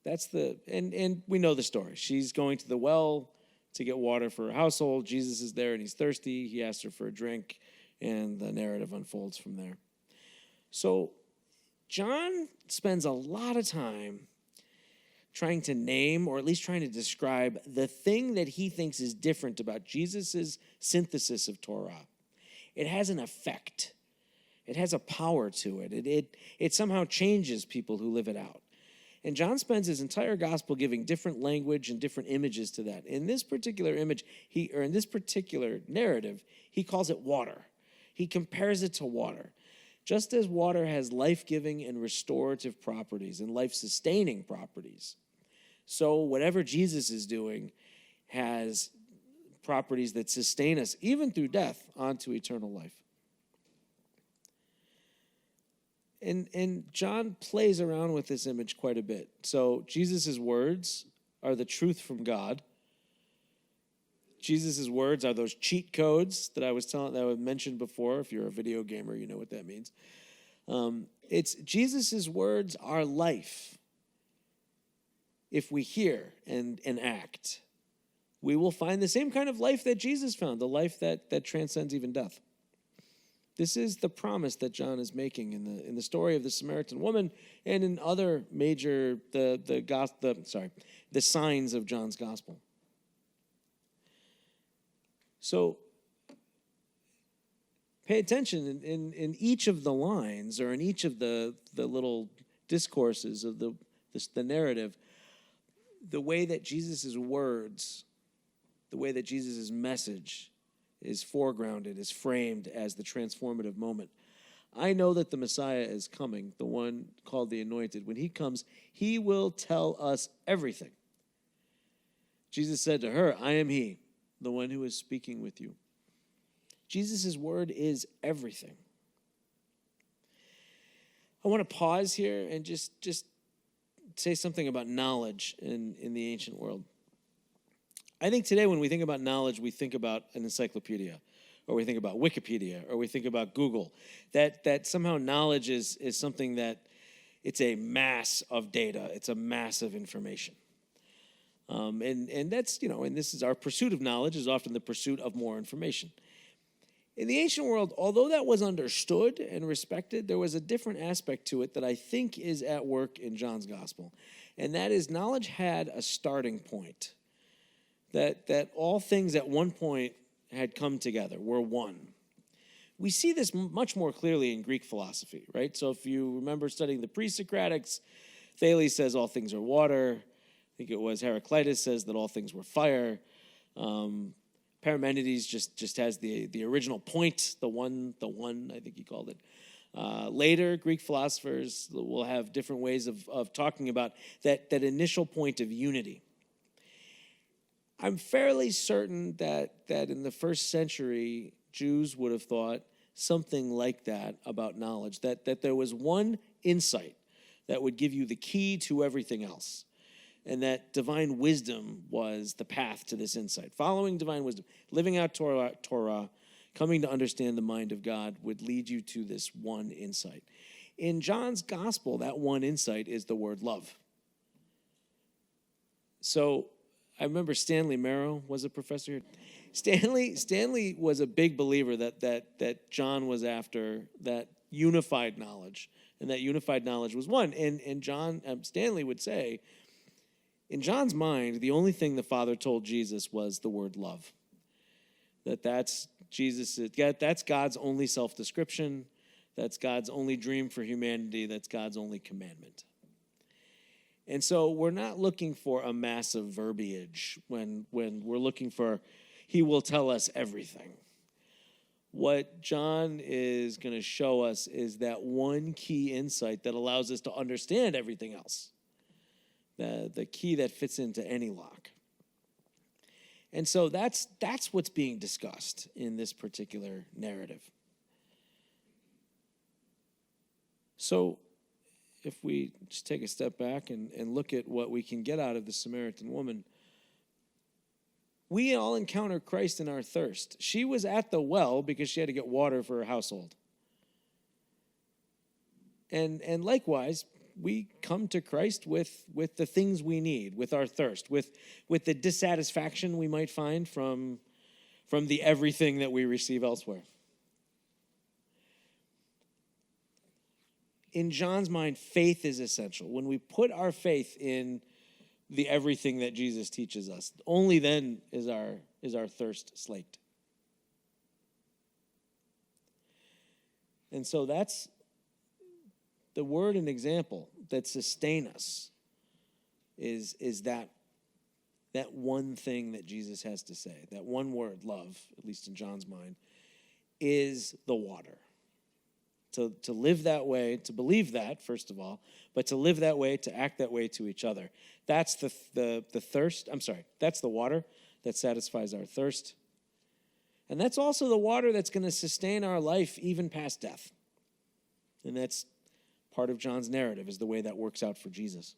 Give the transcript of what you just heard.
And we know the story. She's going to the well to get water for her household. Jesus is there and he's thirsty. He asks her for a drink, and the narrative unfolds from there. So John spends a lot of time trying to name, or at least trying to describe, the thing that he thinks is different about Jesus' synthesis of Torah. It has an effect. It has a power to it. It somehow changes people who live it out. And John spends his entire gospel giving different language and different images to that. In this particular image, in this particular narrative, he calls it water. He compares it to water. Just as water has life-giving and restorative properties and life-sustaining properties, so whatever Jesus is doing has properties that sustain us, even through death, onto eternal life. And John plays around with this image quite a bit. So Jesus' words are the truth from God. Jesus' words are those cheat codes that I mentioned before. If you're a video gamer, you know what that means. It's Jesus' words are life. If we hear and act, we will find the same kind of life that Jesus found, the life that transcends even death. This is the promise that John is making in the story of the Samaritan woman and in other major the signs of John's gospel. So pay attention in each of the lines, or in each of the little discourses of the narrative, the way that Jesus' words, the way that Jesus' message is foregrounded, is framed as the transformative moment. I know that the Messiah is coming, the one called the Anointed. When he comes, he will tell us everything. Jesus said to her, "I am he, the one who is speaking with you." Jesus' word is everything. I want to pause here and just say something about knowledge in the ancient world. I think today when we think about knowledge, we think about an encyclopedia, or we think about Wikipedia, or we think about Google. That somehow knowledge is something that it's a mass of data. It's a mass of information. And that's, and this is our pursuit of knowledge is often the pursuit of more information. In the ancient world, although that was understood and respected, there was a different aspect to it that I think is at work in John's gospel. And that is, knowledge had a starting point. That all things at one point had come together, were one. We see this much more clearly in Greek philosophy, right? So if you remember studying the pre-Socratics, Thales says all things are water. I think it was Heraclitus says that all things were fire. Parmenides just has the original point, the one, I think he called it. Later, Greek philosophers will have different ways of talking about that initial point of unity. I'm fairly certain that in the first century, Jews would have thought something like that about knowledge, that there was one insight that would give you the key to everything else, and that divine wisdom was the path to this insight. Following divine wisdom, living out Torah, coming to understand the mind of God would lead you to this one insight. In John's gospel, that one insight is the word love. So I remember Stanley Merrow was a professor here. Stanley was a big believer that John was after, that unified knowledge, and that unified knowledge was one. And Stanley would say, in John's mind, the only thing the Father told Jesus was the word love. That's God's only self-description. That's God's only dream for humanity. That's God's only commandment. And so we're not looking for a massive verbiage when we're looking for, he will tell us everything. What John is going to show us is that one key insight that allows us to understand everything else. The key that fits into any lock. And so that's what's being discussed in this particular narrative. So if we just take a step back and look at what we can get out of the Samaritan woman, we all encounter Christ in our thirst. She was at the well because she had to get water for her household. And likewise, we come to Christ with the things we need, with our thirst, with the dissatisfaction we might find from the everything that we receive elsewhere. In John's mind, faith is essential. When we put our faith in the everything that Jesus teaches us, only then is our thirst slaked. And so that's the word and example that sustain us is that one thing that Jesus has to say. That one word, love, at least in John's mind, is the water. To live that way, to believe that, first of all, but to live that way, to act that way to each other. That's the thirst. That's the water that satisfies our thirst. And that's also the water that's going to sustain our life even past death. And that's part of John's narrative, is the way that works out for Jesus.